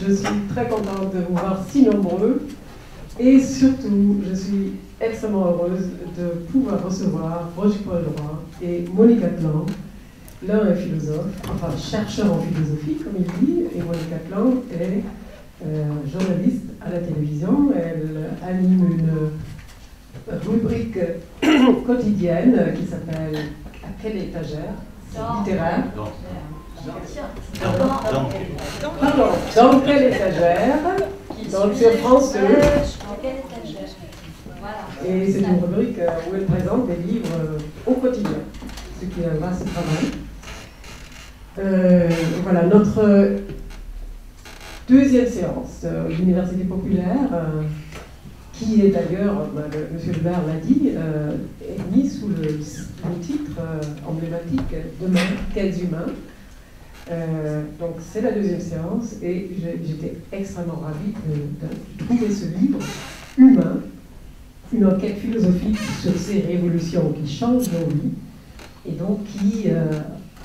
Je suis très contente de vous voir si nombreux. Et surtout, je suis extrêmement heureuse de pouvoir recevoir Roger Poldroy et Monique Atlan. L'un est philosophe, enfin chercheur en philosophie, comme il dit, et Monique Atlan est journaliste à la télévision. Elle anime une rubrique quotidienne qui s'appelle « À quelle étagère ?» littéraire. Pardon, dans quelle étagère? Donc sur France 2. Et c'est une rubrique où elle présente des livres au quotidien, ce qui est un vaste travail. Voilà, notre deuxième séance, l'Université populaire, qui est d'ailleurs, M. Lebert l'a dit, est mise sous le titre emblématique « Demain, quels humains ?» Donc c'est la deuxième séance et j'étais extrêmement ravie de trouver ce livre humain, une enquête philosophique sur ces révolutions qui changent nos vies et donc qui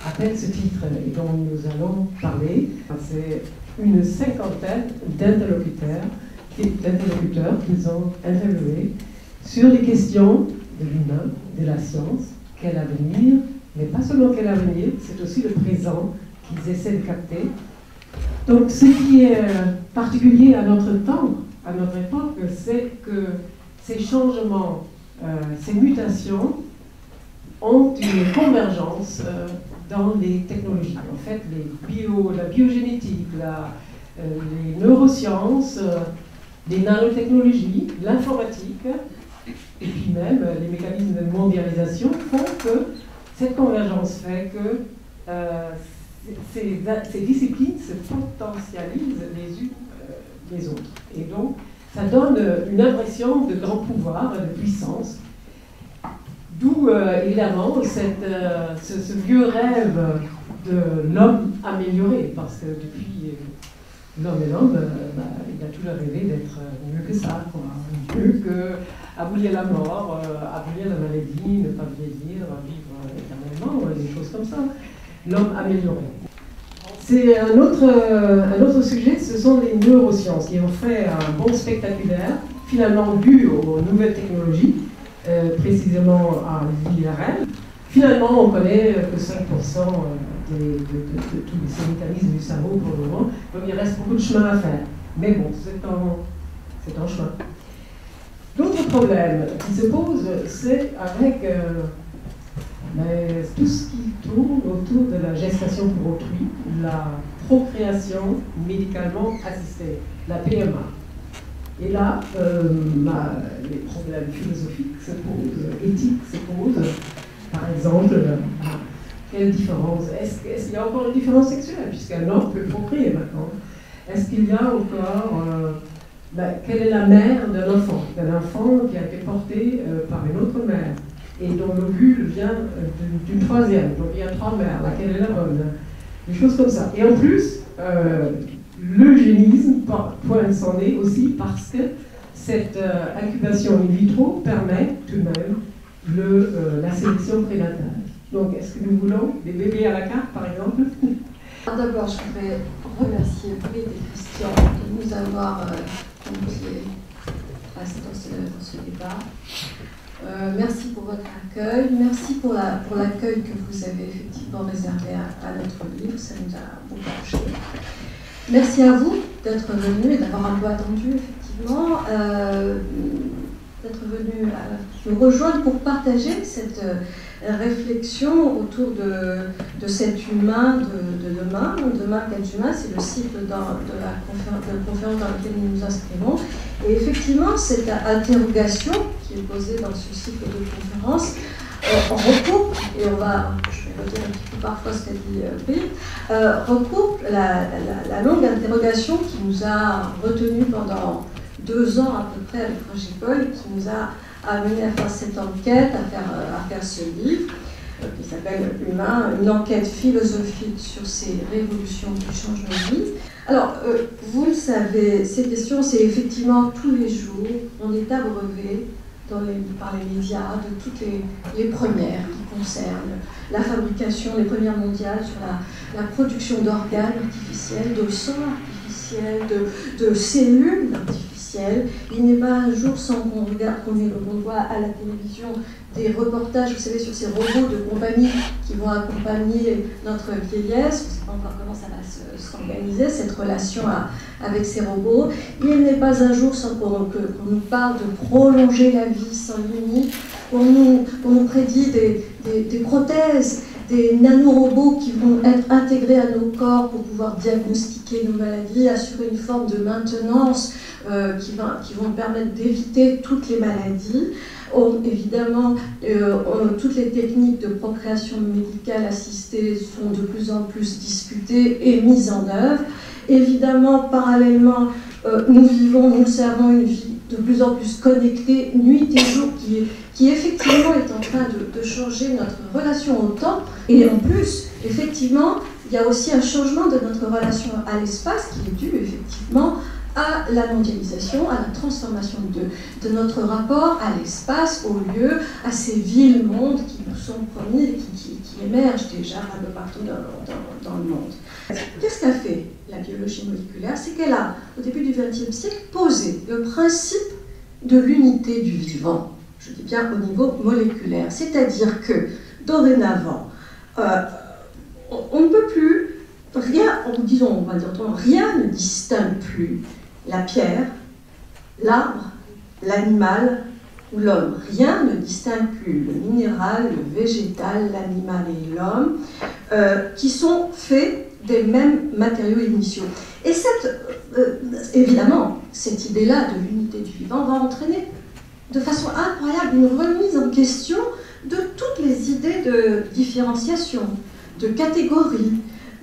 appelle ce titre et dont nous allons parler. C'est une cinquantaine d'interlocuteurs qu'ils ont interviewés sur les questions de l'humain, de la science, quel avenir, mais pas seulement quel avenir, c'est aussi le présent qu'ils essaient de capter. Donc ce qui est particulier à notre temps, à notre époque, c'est que ces changements, ces mutations ont une convergence dans les technologies. En fait, la biogénétique, les neurosciences, les nanotechnologies, l'informatique, et puis même les mécanismes de mondialisation font que cette convergence fait que ces disciplines se potentialisent les unes les autres. Et donc, ça donne une impression de grand pouvoir, de puissance, d'où évidemment ce vieux rêve de l'homme amélioré, parce que depuis l'homme et l'homme, il a toujours rêvé d'être mieux que ça, quoi. Mieux qu'abolir la mort, abolir la maladie, ne pas vieillir, vivre éternellement, des choses comme ça. L'homme amélioré. C'est un autre sujet, ce sont les neurosciences qui ont fait un bond spectaculaire, finalement dû aux nouvelles technologies, précisément à l'IRM. Finalement, on connaît que 5% de tous ces mécanismes du cerveau pour le moment, donc il reste beaucoup de chemin à faire. Mais bon, c'est en chemin. L'autre problème qui se pose, c'est avec tout ce qui tourne autour de la gestation pour autrui, la procréation médicalement assistée, la PMA. Et là, les problèmes philosophiques se posent, éthiques se posent. Par exemple, quelle différence? Est-ce qu'il y a encore une différence sexuelle, puisqu'un homme peut procréer maintenant? Est-ce qu'il y a encore... quelle est la mère d'un enfant qui a été porté par une autre mère et dont l'ovule vient d'une troisième, donc il y a 3 mères, laquelle est la bonne? Des choses comme ça. Et en plus, l'eugénisme pointe son nez aussi parce que cette incubation in vitro permet tout de même la sélection prénatale. Donc, est-ce que nous voulons des bébés à la carte, par exemple? D'abord, je voudrais remercier Britt et Christian de nous avoir conviés dans ce débat. Merci pour votre accueil, merci pour l'accueil que vous avez effectivement réservé à notre livre, ça nous a beaucoup touché. Merci à vous d'être venus et d'avoir un peu attendu, effectivement, d'être venus nous rejoindre pour partager cette réflexion autour de cet humain de demain. Demain, quel humain, c'est le cycle de la conférence dans laquelle nous nous inscrivons. Et effectivement, cette interrogation qui est posée dans ce cycle de conférence recoupe, et je vais redire un petit peu parfois ce qu'a dit Britt, recoupe la longue interrogation qui nous a retenus pendant 2 ans à peu près avec Roger Paul, qui nous a amené à faire cette enquête, à faire ce livre qui s'appelle Humain, une enquête philosophique sur ces révolutions qui changent nos vies. Alors, vous le savez, ces questions, c'est effectivement tous les jours, on est abreuvé par les médias de toutes les premières qui concernent la fabrication, les premières mondiales sur la production d'organes artificiels, de sang artificiel, artificielles, de cellules artificielles. Il n'est pas un jour sans qu'on regarde, qu'on voit à la télévision des reportages, vous savez, sur ces robots de compagnie qui vont accompagner notre vieillesse. On ne sait pas encore comment ça va s'organiser, cette relation avec ces robots. Il n'est pas un jour sans qu'on nous parle de prolonger la vie sans limite. On nous prédit des prothèses, des nanorobots qui vont être intégrés à nos corps pour pouvoir diagnostiquer nos maladies, assurer une forme de maintenance qui vont permettre d'éviter toutes les maladies. Évidemment, toutes les techniques de procréation médicale assistée sont de plus en plus discutées et mises en œuvre. Évidemment, parallèlement, nous servons une vie de plus en plus connectée, nuit et jour, qui effectivement est en train de changer notre relation au temps. Et en plus, effectivement, il y a aussi un changement de notre relation à l'espace qui est dû effectivement à la mondialisation, à la transformation de notre rapport à l'espace, au lieu, à ces villes-mondes qui nous sont promis et qui émergent déjà un peu partout dans le monde. Qu'est-ce qu'a fait la biologie moléculaire? C'est qu'elle a, au début du XXe siècle, posé le principe de l'unité du vivant, je dis bien au niveau moléculaire. C'est-à-dire que, dorénavant, on ne peut plus, rien ne distingue plus la pierre, l'arbre, l'animal ou l'homme. Rien ne distingue plus le minéral, le végétal, l'animal et l'homme, qui sont faits des mêmes matériaux initiaux. Et évidemment, cette idée-là de l'unité du vivant va entraîner de façon incroyable une remise en question de toutes les idées de différenciation, de catégorie,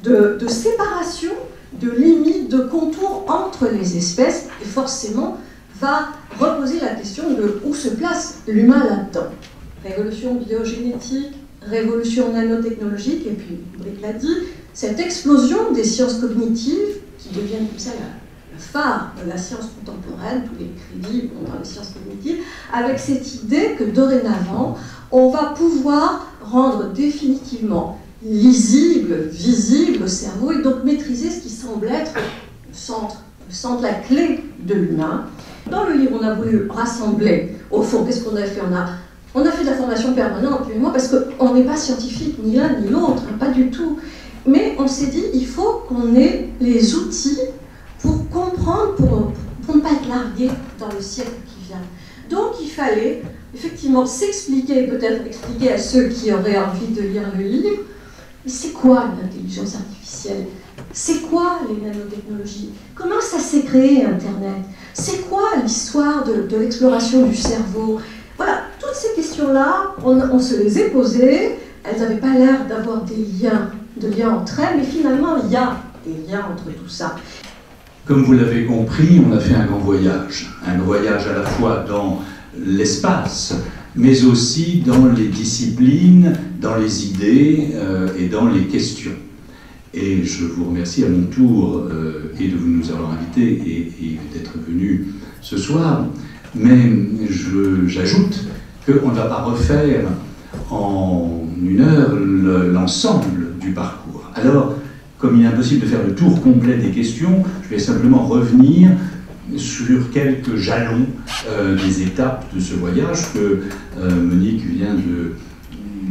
de séparation, de limites, de contours entre les espèces, et forcément va reposer la question de où se place l'humain là-dedans. Révolution biogénétique, révolution nanotechnologique, et puis Brick l'a dit, cette explosion des sciences cognitives qui deviennent comme ça le phare de la science contemporaine, tous les crédits vont dans les sciences cognitives, avec cette idée que dorénavant, on va pouvoir rendre définitivement lisible, visible au cerveau, et donc maîtriser ce qui semble être le centre, la clé de l'humain. Dans le livre, on a voulu rassembler, au fond, qu'est-ce qu'on a fait? On a fait de la formation permanente, lui et moi, parce qu'on n'est pas scientifique, ni l'un ni l'autre, hein, pas du tout. Mais on s'est dit, il faut qu'on ait les outils pour comprendre, pour ne pas être largué dans le siècle qui vient. Donc il fallait effectivement s'expliquer, peut-être expliquer à ceux qui auraient envie de lire le livre, mais c'est quoi l'intelligence artificielle? C'est quoi les nanotechnologies? Comment ça s'est créé Internet? C'est quoi l'histoire de l'exploration du cerveau? Voilà, toutes ces questions-là, on se les est posées, elles n'avaient pas l'air d'avoir de liens entre elles, mais finalement il y a des liens entre tout ça. Comme vous l'avez compris, on a fait un grand voyage à la fois dans l'espace, mais aussi dans les disciplines, dans les idées et dans les questions. Et je vous remercie à mon tour et de nous avoir invités et d'être venu ce soir. Mais j'ajoute qu'on ne va pas refaire en une heure l'ensemble du parcours. Alors, comme il est impossible de faire le tour complet des questions, je vais simplement revenir sur quelques jalons des étapes de ce voyage que Monique vient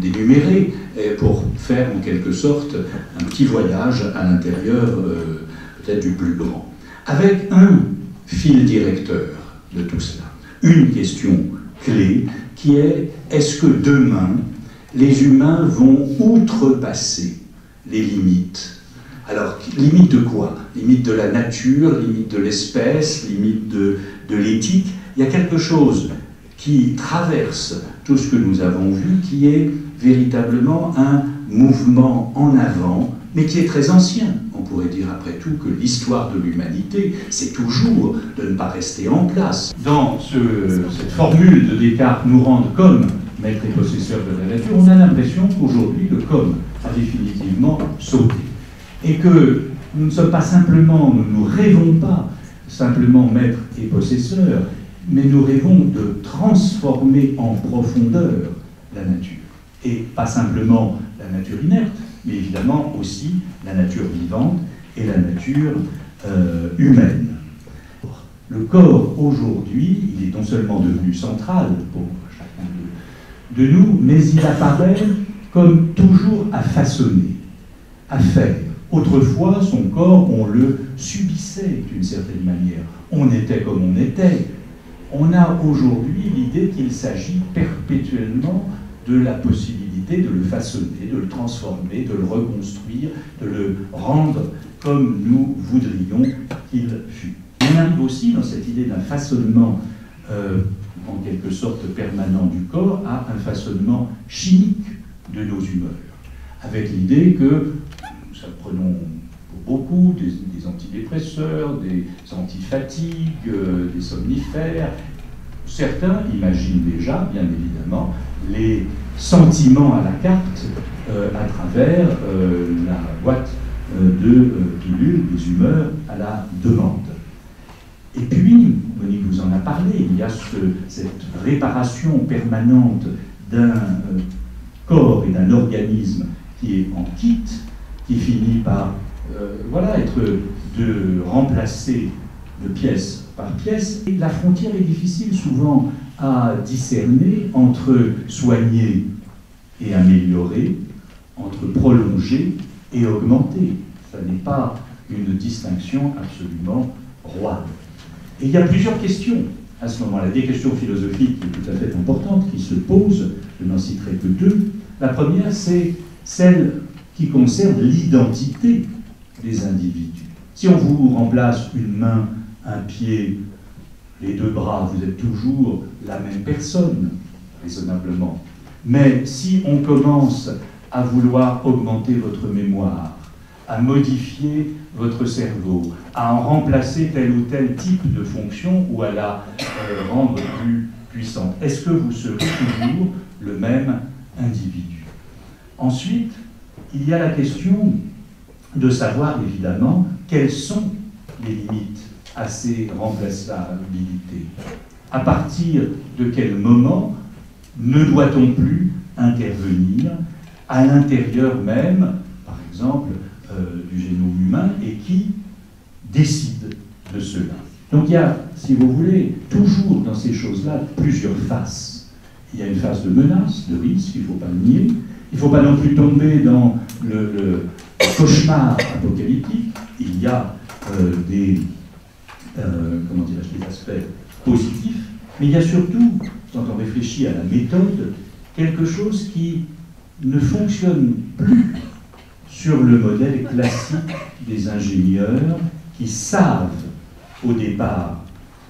d'énumérer pour faire en quelque sorte un petit voyage à l'intérieur peut-être du plus grand. Avec un fil directeur de tout cela, une question clé qui est: est-ce que demain les humains vont outrepasser les limites? Alors, limite de quoi? Limite de la nature, limite de l'espèce, limite de l'éthique. Il y a quelque chose qui traverse tout ce que nous avons vu, qui est véritablement un mouvement en avant, mais qui est très ancien. On pourrait dire après tout que l'histoire de l'humanité, c'est toujours de ne pas rester en place. Dans cette formule de Descartes, nous rendre comme maître et possesseur de la nature, on a l'impression qu'aujourd'hui le comme a définitivement sauté. Et que nous ne sommes pas simplement, nous ne rêvons pas simplement maître et possesseur, mais nous rêvons de transformer en profondeur la nature. Et pas simplement la nature inerte, mais évidemment aussi la nature vivante et la nature humaine. Le corps, aujourd'hui, il est non seulement devenu central pour chacun de nous, mais il apparaît comme toujours à façonner, à faire. Autrefois, son corps, on le subissait d'une certaine manière. On était comme on était. On a aujourd'hui l'idée qu'il s'agit perpétuellement de la possibilité de le façonner, de le transformer, de le reconstruire, de le rendre comme nous voudrions qu'il fût. On arrive aussi dans cette idée d'un façonnement en quelque sorte permanent du corps à un façonnement chimique de nos humeurs, avec l'idée que nous prenons pour beaucoup des antidépresseurs, des antifatigues, des somnifères. Certains imaginent déjà, bien évidemment, les sentiments à la carte à travers la boîte de pilules, des humeurs à la demande. Et puis, Monique vous en a parlé, il y a cette réparation permanente d'un corps et d'un organisme qui est en kit, qui finit par être remplacé de pièce par pièce. Et la frontière est difficile souvent à discerner entre soigner et améliorer, entre prolonger et augmenter. Ça n'est pas une distinction absolument roide. Et il y a plusieurs questions à ce moment-là, des questions philosophiques tout à fait importantes qui se posent, je n'en citerai que deux. La première, c'est celle qui concerne l'identité des individus. Si on vous remplace une main, un pied, les deux bras, vous êtes toujours la même personne, raisonnablement. Mais si on commence à vouloir augmenter votre mémoire, à modifier votre cerveau, à en remplacer tel ou tel type de fonction ou à la rendre plus puissante, est-ce que vous serez toujours le même individu? Ensuite, il y a la question de savoir évidemment quelles sont les limites à ces remplaçabilités. À partir de quel moment ne doit-on plus intervenir à l'intérieur même, par exemple, du génome humain, et qui décide de cela? Donc il y a, si vous voulez, toujours dans ces choses-là plusieurs faces. Il y a une phase de menace, de risque, il ne faut pas le nier. Il ne faut pas non plus tomber dans le cauchemar apocalyptique. Il y a des aspects positifs, mais il y a surtout, quand on réfléchit à la méthode, quelque chose qui ne fonctionne plus sur le modèle classique des ingénieurs qui savent au départ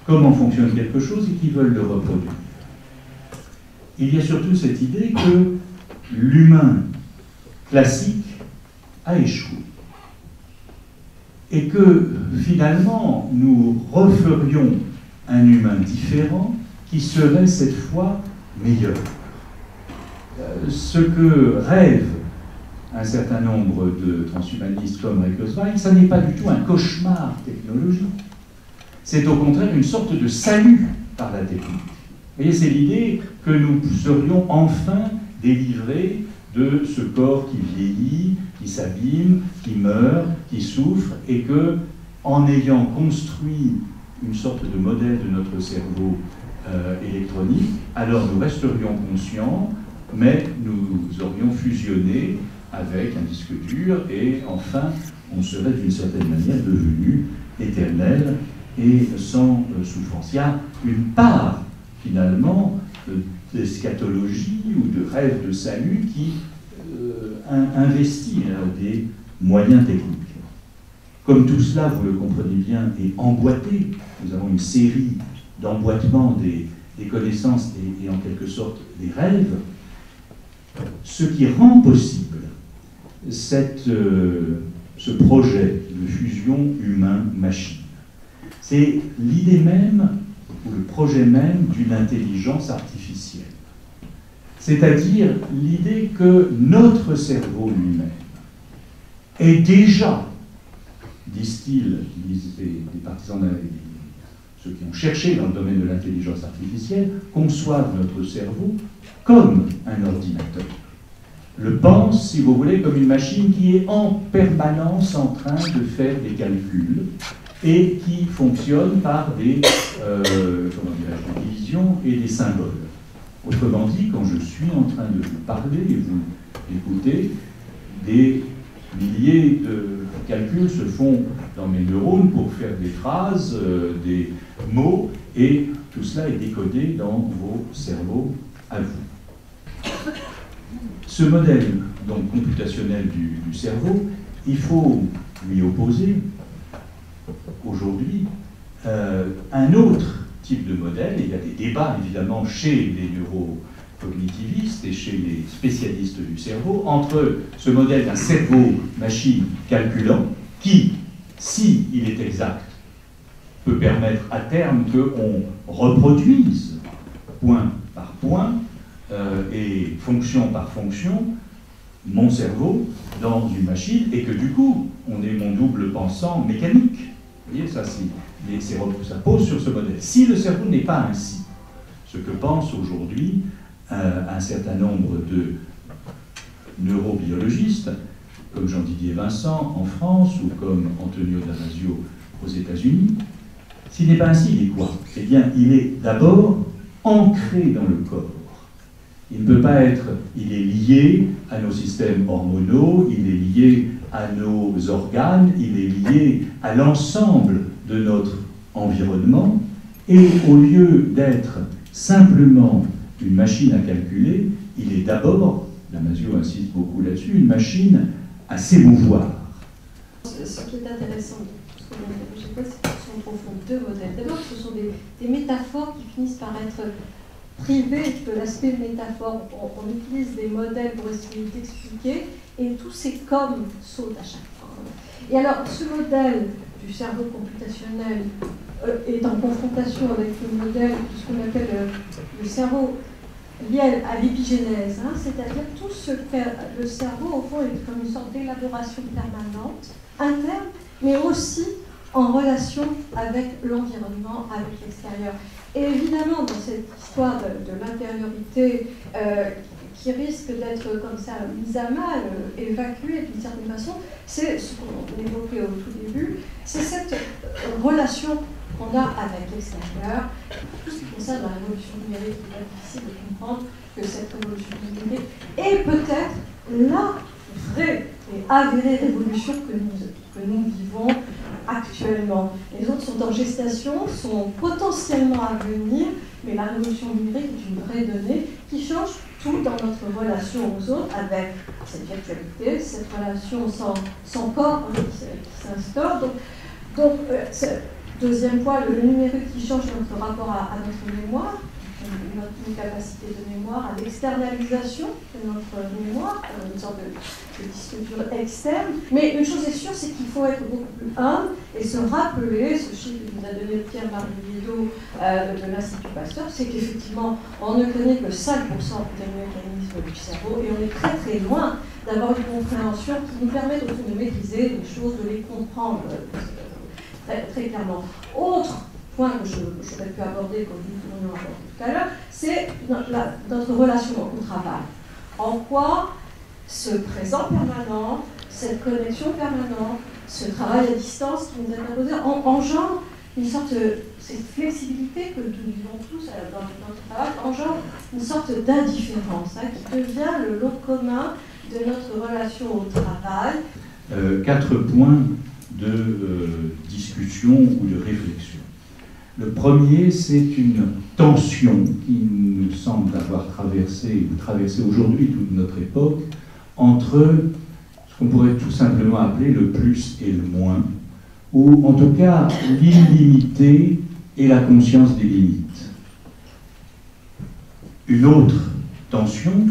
comment fonctionne quelque chose et qui veulent le reproduire. Il y a surtout cette idée que l'humain classique a échoué et que finalement nous referions un humain différent qui serait cette fois meilleur. Ce que rêvent un certain nombre de transhumanistes comme Ray Kurzweil, ça n'est pas du tout un cauchemar technologique. C'est au contraire une sorte de salut par la technique. Vous voyez, c'est l'idée que nous serions enfin délivrés de ce corps qui vieillit, qui s'abîme, qui meurt, qui souffre, et que, en ayant construit une sorte de modèle de notre cerveau électronique, alors nous resterions conscients, mais nous aurions fusionné avec un disque dur, et enfin, on serait d'une certaine manière devenu éternel et sans souffrance. Il y a une part, finalement, d'eschatologie ou de rêve de salut qui investit des moyens techniques. Comme tout cela, vous le comprenez bien, est emboîté, nous avons une série d'emboîtements des connaissances et en quelque sorte des rêves, ce qui rend possible ce projet de fusion humain-machine. C'est l'idée même, ou le projet même d'une intelligence artificielle. C'est-à-dire l'idée que notre cerveau lui-même est déjà, disent-ils, des partisans, ceux qui ont cherché dans le domaine de l'intelligence artificielle, conçoivent notre cerveau comme un ordinateur. Le pense, si vous voulez, comme une machine qui est en permanence en train de faire des calculs et qui fonctionne par des divisions et des symboles. Autrement dit, quand je suis en train de vous parler et vous écoutez, des milliers de calculs se font dans mes neurones pour faire des phrases, des mots, et tout cela est décodé dans vos cerveaux à vous. Ce modèle donc, computationnel du cerveau, il faut lui opposer aujourd'hui un autre type de modèle. Il y a des débats évidemment chez les neurocognitivistes et chez les spécialistes du cerveau entre ce modèle d'un cerveau-machine calculant qui, si il est exact, peut permettre à terme qu'on reproduise point par point et fonction par fonction mon cerveau dans une machine et que du coup on ait mon double pensant mécanique. Vous voyez, ça pose sur ce modèle. Si le cerveau n'est pas ainsi, ce que pensent aujourd'hui un certain nombre de neurobiologistes, comme Jean-Didier Vincent en France ou comme Antonio Damasio aux États-Unis, s'il n'est pas ainsi, il est quoi? Eh bien, il est d'abord ancré dans le corps. Il ne peut pas être, il est lié à nos systèmes hormonaux, il est lié à nos organes, il est lié à l'ensemble de notre environnement, et au lieu d'être simplement une machine à calculer, il est d'abord, Damasio insiste beaucoup là-dessus, une machine à s'émouvoir. Ce qui est intéressant de ce que vous n'interrogez pas, c'est que ce sont au fond deux modèles. D'abord, ce sont des métaphores qui finissent par être privées de l'aspect métaphore. On utilise des modèles pour essayer d'expliquer, et tous ces comme sautent à chaque fois. Et alors, ce modèle du cerveau computationnel est en confrontation avec le modèle de ce qu'on appelle le cerveau lié à l'épigénèse, c'est-à-dire tout ce que le cerveau, au fond, est comme une sorte d'élaboration permanente, interne, mais aussi en relation avec l'environnement, avec l'extérieur. Et évidemment, dans cette histoire de l'intériorité qui risque d'être comme ça mise à mal, évacuée d'une certaine façon, c'est ce qu'on évoquait au tout début, c'est cette relation qu'on a avec l'extérieur. Tout ce qui concerne la révolution numérique, il est difficile de comprendre que cette révolution numérique est peut-être la vraie et avérée révolution que nous vivons actuellement. Les autres sont en gestation, sont potentiellement à venir, mais la révolution numérique est une vraie donnée qui change tout dans notre relation aux autres, avec cette virtualité, cette relation sans corps qui s'instaure. Donc deuxième point, le numérique qui change notre rapport à notre mémoire, notre capacité de mémoire, à l'externalisation de notre mémoire, une sorte de disque dur externe. Mais une chose est sûre, c'est qu'il faut être beaucoup plus humble et se rappeler, ce chiffre que nous a donné Pierre-Marie Guédot de l'Institut Pasteur, c'est qu'effectivement, on ne connaît que 5% des mécanismes du cerveau et on est très très loin d'avoir une compréhension qui nous permet de maîtriser les choses, de les comprendre très, très clairement. Autre point que j'aurais pu aborder, comme nous pourrions aborder tout à l'heure, c'est notre relation au travail. En quoi ce présent permanent, cette connexion permanente, ce travail à distance qui nous est imposé, engendre une sorte de cette flexibilité que nous vivons tous dans notre travail, engendre une sorte d'indifférence qui devient le lot commun de notre relation au travail. 4 points de discussion ou de réflexion. Le premier, c'est une tension qui nous semble avoir traversé aujourd'hui toute notre époque entre ce qu'on pourrait tout simplement appeler le plus et le moins, ou en tout cas l'illimité et la conscience des limites. Une autre tension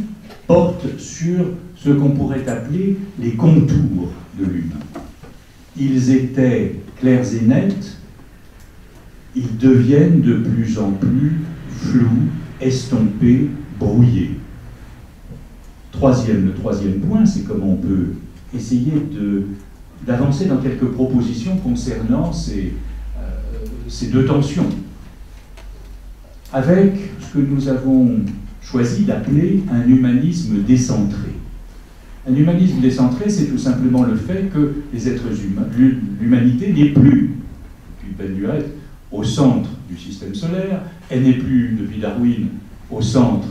porte sur ce qu'on pourrait appeler les contours de l'humain. Ils étaient clairs et nets, ils deviennent de plus en plus flous, estompés, brouillés. Le troisième point, c'est comment on peut essayer d'avancer dans quelques propositions concernant ces deux tensions, avec ce que nous avons choisi d'appeler un humanisme décentré. Un humanisme décentré, c'est tout simplement le fait que les êtres humains, l'humanité n'est plus Penduret, au centre du système solaire. Elle n'est plus, depuis Darwin, au centre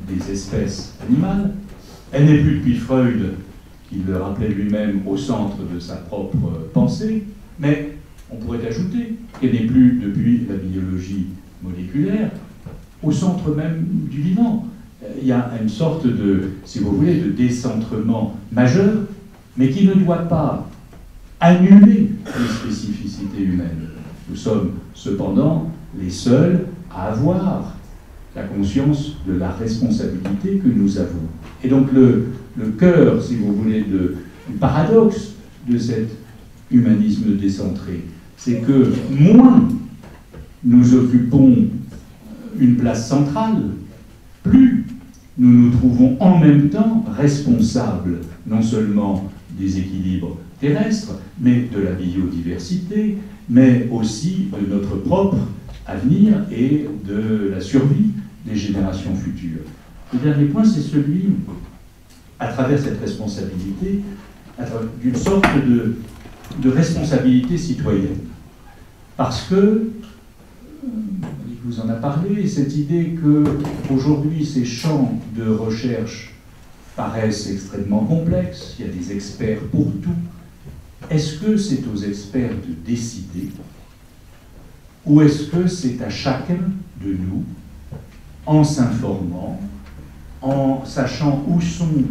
des espèces animales. Elle n'est plus, depuis Freud, qui le rappelait lui-même, au centre de sa propre pensée. Mais on pourrait ajouter qu'elle n'est plus, depuis la biologie moléculaire, au centre même du vivant. Il y a une sorte de, si vous voulez, de décentrement majeur, mais qui ne doit pas annuler les spécificités humaines. Nous sommes cependant les seuls à avoir la conscience de la responsabilité que nous avons. Et donc le cœur, si vous voulez, du paradoxe de cet humanisme décentré, c'est que moins nous occupons une place centrale, plus nous nous trouvons en même temps responsables non seulement des équilibres terrestres, mais de la biodiversité, mais aussi de notre propre avenir et de la survie des générations futures. Le dernier point, c'est celui, à travers cette responsabilité, d'une sorte de responsabilité citoyenne. Parce que, vous en a parlé, cette idée qu'aujourd'hui ces champs de recherche paraissent extrêmement complexes, il y a des experts pour tout. Est-ce que c'est aux experts de décider, ou est-ce que c'est à chacun de nous, en s'informant, en sachant où sont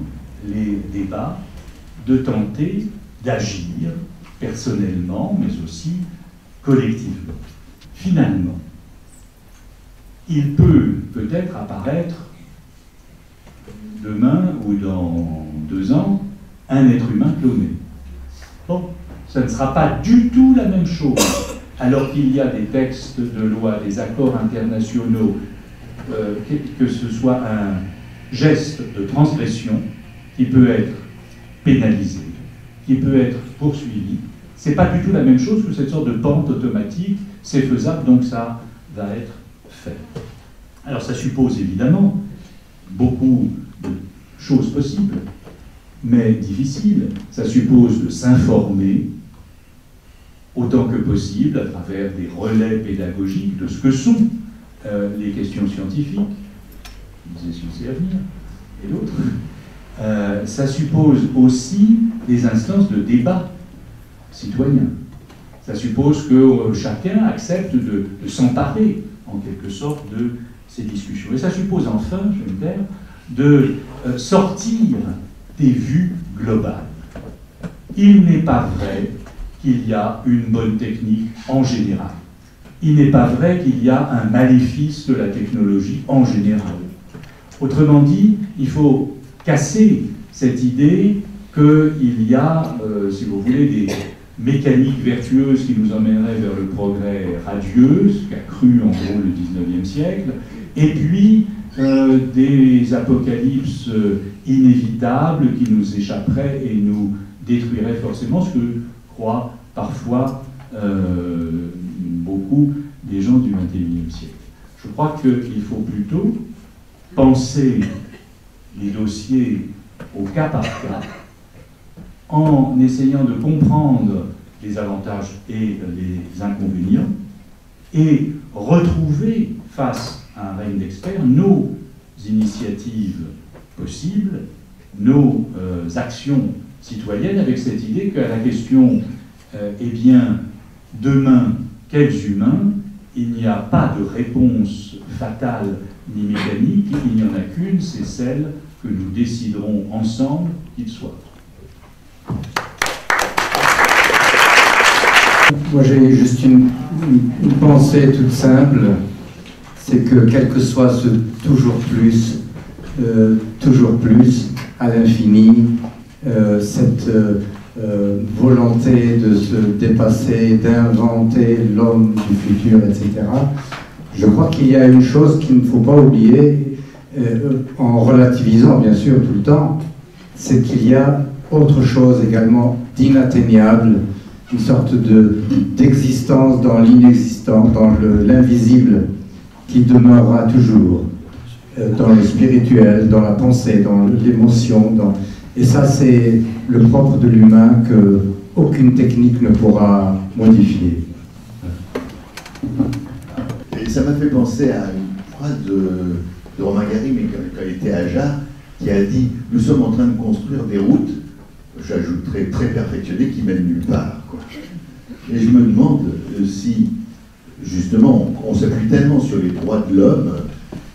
les débats, de tenter d'agir personnellement, mais aussi collectivement? Finalement, il peut peut-être apparaître demain ou dans 2 ans un être humain cloné. Bon, ça ne sera pas du tout la même chose, alors qu'il y a des textes de loi, des accords internationaux, que ce soit un geste de transgression qui peut être pénalisé, qui peut être poursuivi. C'est pas du tout la même chose que cette sorte de pente automatique, c'est faisable, donc ça va être fait. Alors ça suppose évidemment beaucoup de choses possibles, mais difficiles. Ça suppose de s'informer autant que possible à travers des relais pédagogiques de ce que sont les questions scientifiques, les sciences et avenir, et d'autres. Ça suppose aussi des instances de débat citoyen. Ça suppose que chacun accepte de s'emparer, en quelque sorte, de ces discussions. Et ça suppose enfin, je vais me taire, de sortir des vues globales. Il n'est pas vrai qu'il y a une bonne technique en général. Il n'est pas vrai qu'il y a un maléfice de la technologie en général. Autrement dit, il faut casser cette idée qu'il y a, si vous voulez, des mécaniques vertueuses qui nous emmèneraient vers le progrès radieux, ce qu'a cru en gros le XIXe siècle, et puis des apocalypses inévitables qui nous échapperaient et nous détruiraient forcément, ce que croient parfois beaucoup des gens du XXIe siècle. Je crois qu'il faut plutôt penser les dossiers au cas par cas, en essayant de comprendre les avantages et les inconvénients, et retrouver face à un règne d'experts nos initiatives possibles, nos actions citoyennes, avec cette idée qu'à la question eh bien, demain, quels humains, il n'y a pas de réponse fatale ni mécanique, il n'y en a qu'une, c'est celle que nous déciderons ensemble qu'il soit. Moi j'ai juste une pensée toute simple, c'est que quel que soit ce toujours plus, à l'infini, cette volonté de se dépasser, d'inventer l'homme du futur, etc. Je crois qu'il y a une chose qu'il ne faut pas oublier, en relativisant bien sûr tout le temps, c'est qu'il y a autre chose également d'inatteignable, une sorte d'existence dans l'inexistant, dans l'invisible, qui demeurera toujours, dans le spirituel, dans la pensée, dans l'émotion. Et ça, c'est le propre de l'humain qu'aucune technique ne pourra modifier. ça m'a fait penser à une phrase de Romain Gary, mais quand il était à Jars, qui a dit « Nous sommes en train de construire des routes », j'ajouterais très perfectionnées, qui mènent nulle part, quoi. Et je me demande si, justement, on s'appuie tellement sur les droits de l'homme,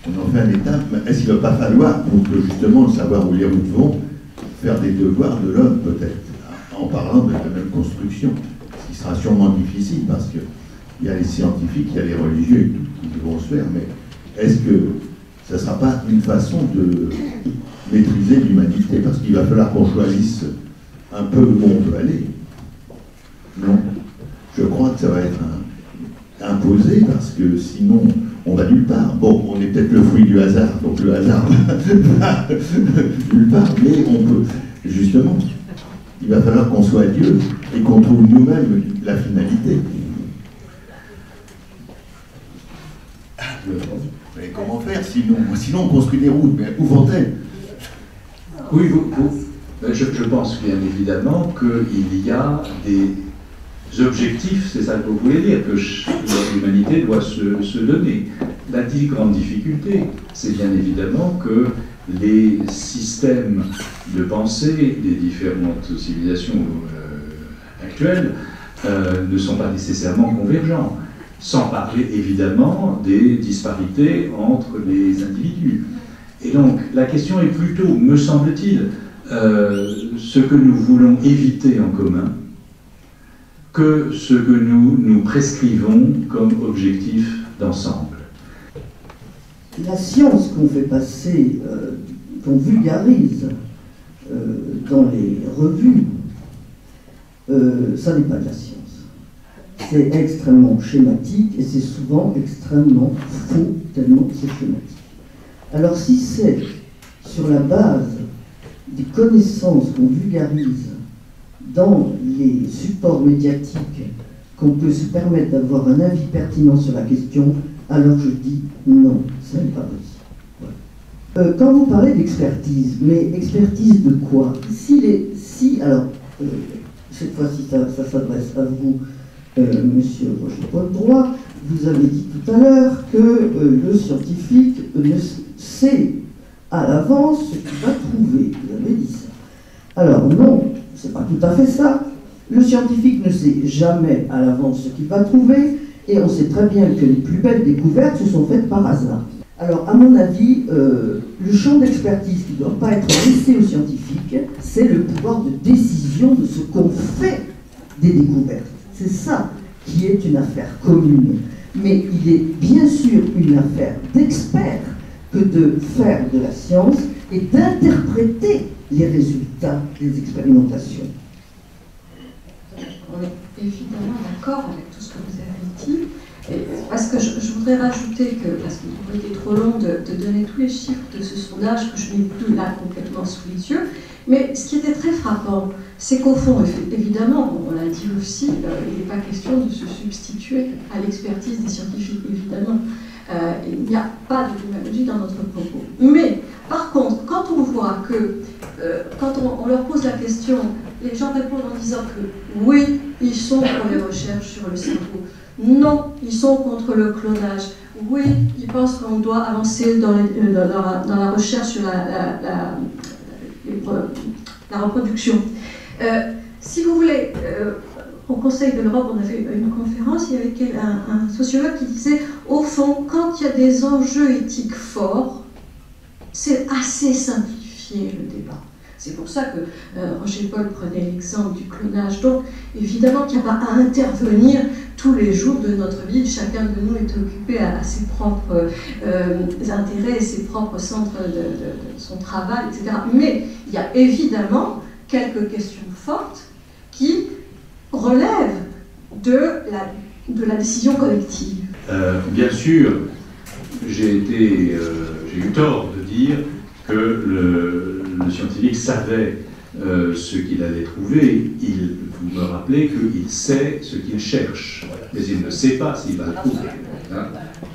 on en fait un État, mais est-ce qu'il ne va pas falloir, pour que justement savoir où les routes vont, faire des devoirs de l'homme, peut-être, en parlant de la même construction, ce qui sera sûrement difficile, parce qu'il y a les scientifiques, il y a les religieux qui vont se faire, mais est-ce que ça ne sera pas une façon de maîtriser l'humanité, parce qu'il va falloir qu'on choisisse un peu où on veut aller. Non, je crois que ça va être imposé, parce que sinon, on va nulle part. Bon, on est peut-être le fruit du hasard, donc le hasard va nulle part, mais on peut, justement, il va falloir qu'on soit Dieu et qu'on trouve nous-mêmes la finalité. Mais comment faire sinon? Sinon, on construit des routes, mais où vont-elles? Oui, je pense bien évidemment qu'il y a des objectifs, c'est ça que vous voulez dire, que l'humanité doit se donner. La grande difficulté, c'est bien évidemment que les systèmes de pensée des différentes civilisations actuelles ne sont pas nécessairement convergents, sans parler évidemment des disparités entre les individus. Et donc la question est plutôt, me semble-t-il, ce que nous voulons éviter en commun que ce que nous prescrivons comme objectif d'ensemble. La science qu'on fait passer, qu'on vulgarise dans les revues, ça n'est pas de la science. C'est extrêmement schématique et c'est souvent extrêmement faux, tellement c'est schématique. Alors si c'est sur la base des connaissances qu'on vulgarise dans les supports médiatiques qu'on peut se permettre d'avoir un avis pertinent sur la question, alors je dis non, ça n'est pas possible. Voilà. Quand vous parlez d'expertise, mais expertise de quoi? Alors, cette fois-ci ça s'adresse à vous, Monsieur Roger-Paul Droit, vous avez dit tout à l'heure que le scientifique sait à l'avance ce qu'il va trouver. Vous avez dit ça. Alors non, c'est pas tout à fait ça. Le scientifique ne sait jamais à l'avance ce qu'il va trouver, et on sait très bien que les plus belles découvertes se sont faites par hasard. Alors, à mon avis, le champ d'expertise qui ne doit pas être laissé aux scientifiques, c'est le pouvoir de décision de ce qu'on fait des découvertes. C'est ça qui est une affaire commune. Mais il est bien sûr une affaire d'experts que de faire de la science et d'interpréter les résultats des expérimentations. On est évidemment d'accord avec tout ce que vous avez dit, parce que je voudrais rajouter que, parce qu'il aurait été trop long de donner tous les chiffres de ce sondage, que je n'ai plus là complètement sous les yeux, mais ce qui était très frappant, c'est qu'au fond, évidemment, on l'a dit aussi, il n'est pas question de se substituer à l'expertise des scientifiques, évidemment. Il n'y a pas de démagogie dans notre propos. Mais, par contre, quand on voit que, quand on leur pose la question, les gens répondent en disant que oui, ils sont pour les recherches sur le cerveau. Non, ils sont contre le clonage. Oui, ils pensent qu'on doit avancer dans la recherche sur la reproduction. Si vous voulez, au Conseil de l'Europe, on a fait une conférence, il y avait un sociologue qui disait, au fond, quand il y a des enjeux éthiques forts, c'est assez simplifié le débat. C'est pour ça que Roger Paul prenait l'exemple du clonage. Donc, évidemment qu'il n'y a pas à intervenir tous les jours de notre vie. Chacun de nous est occupé à ses propres intérêts, ses propres centres de son travail, etc. Mais il y a évidemment quelques questions fortes qui relèvent de la décision collective. Bien sûr, j'ai eu tort de dire que le scientifique savait ce qu'il allait trouver. Vous me rappelez qu'il sait ce qu'il cherche, mais il ne sait pas s'il va le trouver. Hein.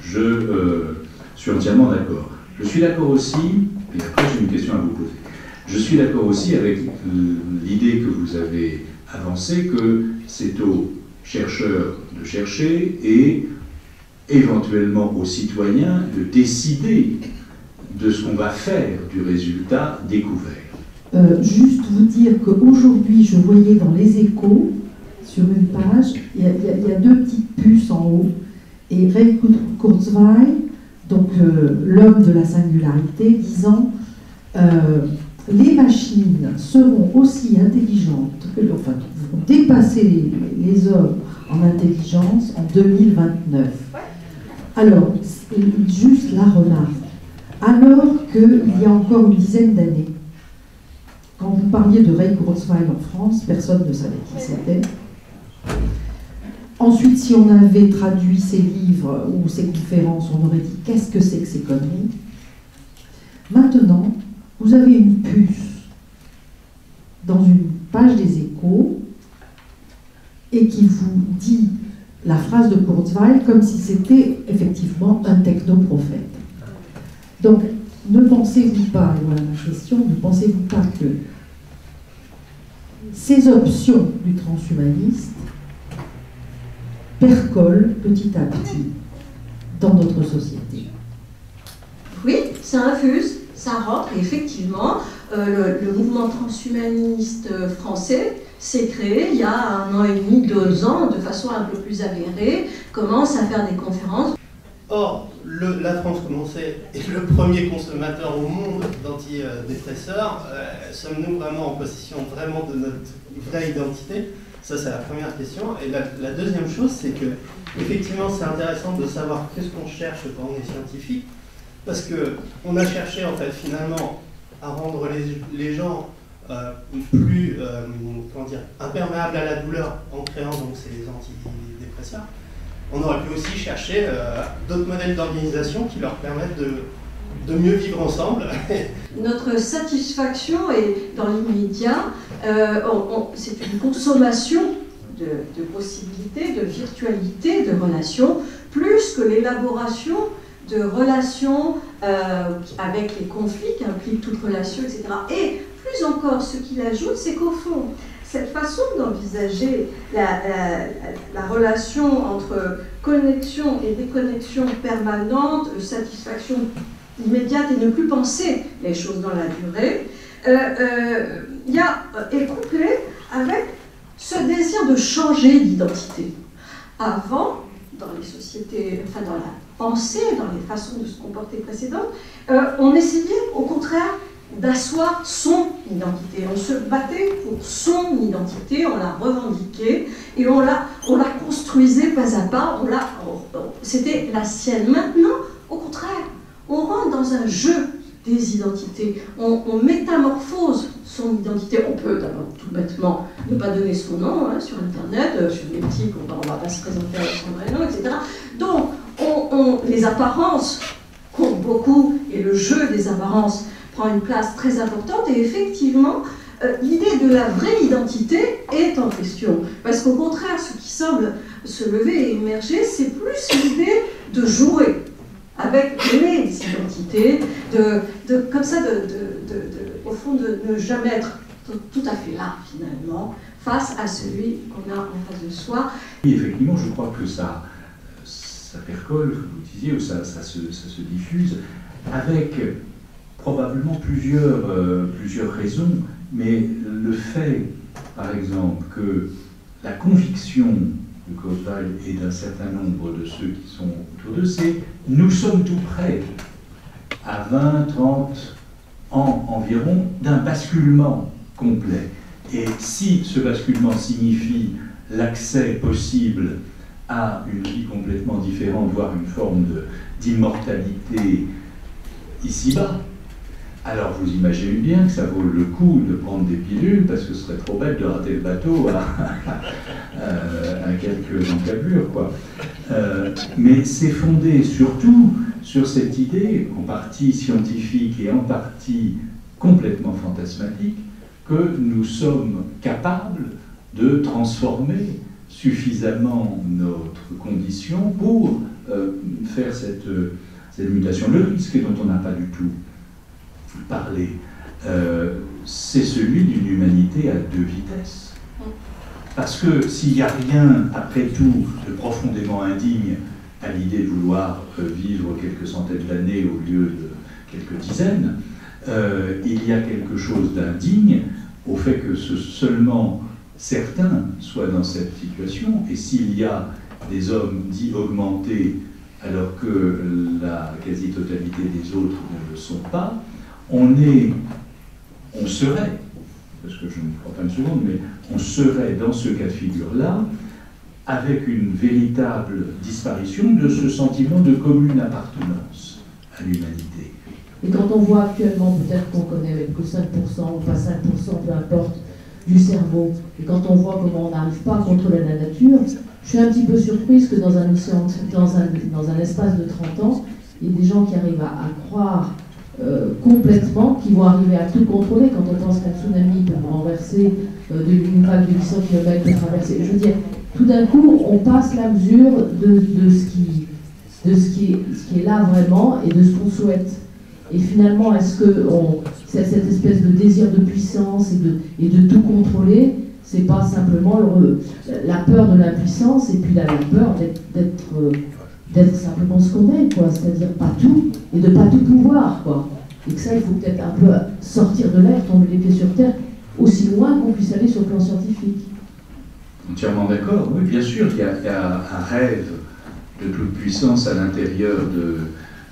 Je suis entièrement d'accord. Je suis d'accord aussi, et après j'ai une question à vous poser, je suis d'accord aussi avec l'idée que vous avez avancée que c'est aux chercheurs de chercher et éventuellement aux citoyens de décider de ce qu'on va faire du résultat découvert. Juste vous dire qu'aujourd'hui, je voyais dans les Échos, sur une page, il y a deux petites puces en haut, et Ray Kurzweil, donc l'homme de la singularité, disant les machines seront aussi intelligentes, enfin, vont dépasser les hommes en intelligence en 2029. Alors, juste la remarque, alors qu'il y a encore une dizaine d'années, quand vous parliez de Ray Kurzweil en France, personne ne savait qui c'était. Ensuite, si on avait traduit ses livres ou ses conférences, on aurait dit « qu'est-ce que c'est que ces conneries ?» Maintenant, vous avez une puce dans une page des Échos et qui vous dit la phrase de Kurzweil comme si c'était effectivement un technoprophète. Donc, ne pensez-vous pas, et voilà ma question, ne pensez-vous pas que ces options du transhumaniste percolent petit à petit dans notre société? Oui, ça infuse, ça rentre, et effectivement, le mouvement transhumaniste français s'est créé il y a 1 an et demi, 2 ans, de façon un peu plus avérée, commence à faire des conférences. Or, la France, comme on sait, est le premier consommateur au monde d'antidépresseurs. Sommes-nous vraiment en possession vraiment de notre vraie identité? Ça, c'est la première question. Et la deuxième chose, c'est que, effectivement, c'est intéressant de savoir qu'est-ce qu'on cherche quand on est scientifique, parce qu'on a cherché, en fait, finalement, à rendre les gens plus comment dire, imperméables à la douleur en créant donc ces antidépresseurs. On aurait pu aussi chercher d'autres modèles d'organisation qui leur permettent de mieux vivre ensemble. Notre satisfaction est dans l'immédiat, c'est une consommation de possibilités, de virtualité, de relations, plus que l'élaboration de relations avec les conflits qui impliquent toute relation, etc. Et plus encore, ce qu'il ajoute, c'est qu'au fond, cette façon d'envisager la relation entre connexion et déconnexion permanente, satisfaction immédiate et ne plus penser les choses dans la durée, est couplé avec ce désir de changer d'identité. Avant, dans les sociétés, enfin dans la pensée, dans les façons de se comporter précédentes, on essayait au contraire d'asseoir son identité. On se battait pour son identité, on la revendiquait et on la construisait pas à pas, c'était la sienne. Maintenant, au contraire, on rentre dans un jeu des identités, on métamorphose son identité. On peut d'abord tout bêtement ne pas donner son nom sur Internet, sur les petits, on ne va pas se présenter avec son vrai nom, etc. Donc, les apparences comptent beaucoup et le jeu des apparences prend une place très importante et effectivement, l'idée de la vraie identité est en question. Parce qu'au contraire, ce qui semble se lever et émerger, c'est plus l'idée de jouer avec les identités, comme ça, au fond, de ne jamais être tout à fait là, finalement, face à celui qu'on a en face de soi. Oui, effectivement, je crois que ça percole, comme vous disiez, ou ça se diffuse, avec probablement plusieurs raisons, mais le fait, par exemple, que la conviction de Kurzweil et d'un certain nombre de ceux qui sont autour d'eux, c'est « nous sommes tout près, à 20, 30 ans environ, d'un basculement complet ». Et si ce basculement signifie l'accès possible à une vie complètement différente, voire une forme d'immortalité ici-bas, alors vous imaginez bien que ça vaut le coup de prendre des pilules, parce que ce serait trop bête de rater le bateau à quelques encablures, quoi. Mais c'est fondé surtout sur cette idée, en partie scientifique et en partie complètement fantasmatique, que nous sommes capables de transformer suffisamment notre condition pour faire cette mutation. Le risque dont on n'a pas du tout parlé, c'est celui d'une humanité à 2 vitesses. Parce que s'il n'y a rien, après tout, de profondément indigne à l'idée de vouloir vivre quelques centaines d'années au lieu de quelques dizaines, il y a quelque chose d'indigne au fait que seulement certains soient dans cette situation, et s'il y a des hommes dits augmentés alors que la quasi-totalité des autres ne le sont pas, on serait, parce que je ne crois pas une seconde, mais on serait dans ce cas de figure-là avec une véritable disparition de ce sentiment de commune appartenance à l'humanité. Et quand on voit actuellement, peut-être qu'on connaît que 5% ou pas 5%, peu importe, du cerveau, et quand on voit comment on n'arrive pas à contrôler la nature, je suis un petit peu surprise que dans un espace de 30 ans, il y ait des gens qui arrivent à croire complètement qu'ils vont arriver à tout contrôler. Quand on pense qu'un tsunami peut renverser une vague de 800 km peut traverser, je veux dire, tout d'un coup, on passe la mesure de ce qui est là vraiment et de ce qu'on souhaite. Et finalement, est-ce que cette espèce de désir de puissance et de tout contrôler, c'est pas simplement la peur de l'impuissance et puis la peur d'être simplement ce qu'on est, quoi, c'est-à-dire pas tout et de pas tout pouvoir, quoi. Et que ça, il faut peut-être un peu sortir de l'air, tomber les pieds sur terre, aussi loin qu'on puisse aller sur le plan scientifique. Entièrement d'accord, oui, bien sûr, il y a un rêve de toute puissance à l'intérieur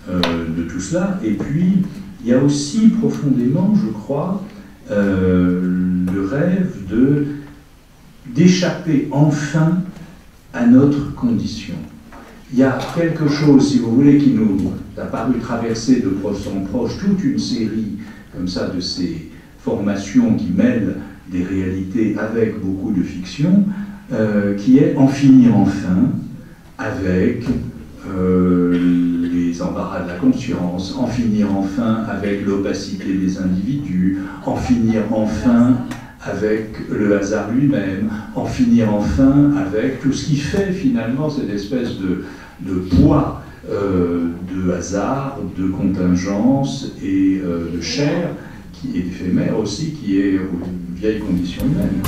de tout cela, et puis il y a aussi profondément, je crois, le rêve d'échapper enfin à notre condition. Il y a quelque chose, si vous voulez, qui nous a paru traverser de proche en proche toute une série comme ça de ces formations qui mêlent des réalités avec beaucoup de fiction, qui est en finir enfin avec les embarras de la conscience, en finir enfin avec l'opacité des individus, en finir enfin avec le hasard lui-même, en finir enfin avec tout ce qui fait finalement cette espèce de poids de hasard, de contingence et de chair, qui est éphémère aussi, qui est une vieille condition humaine.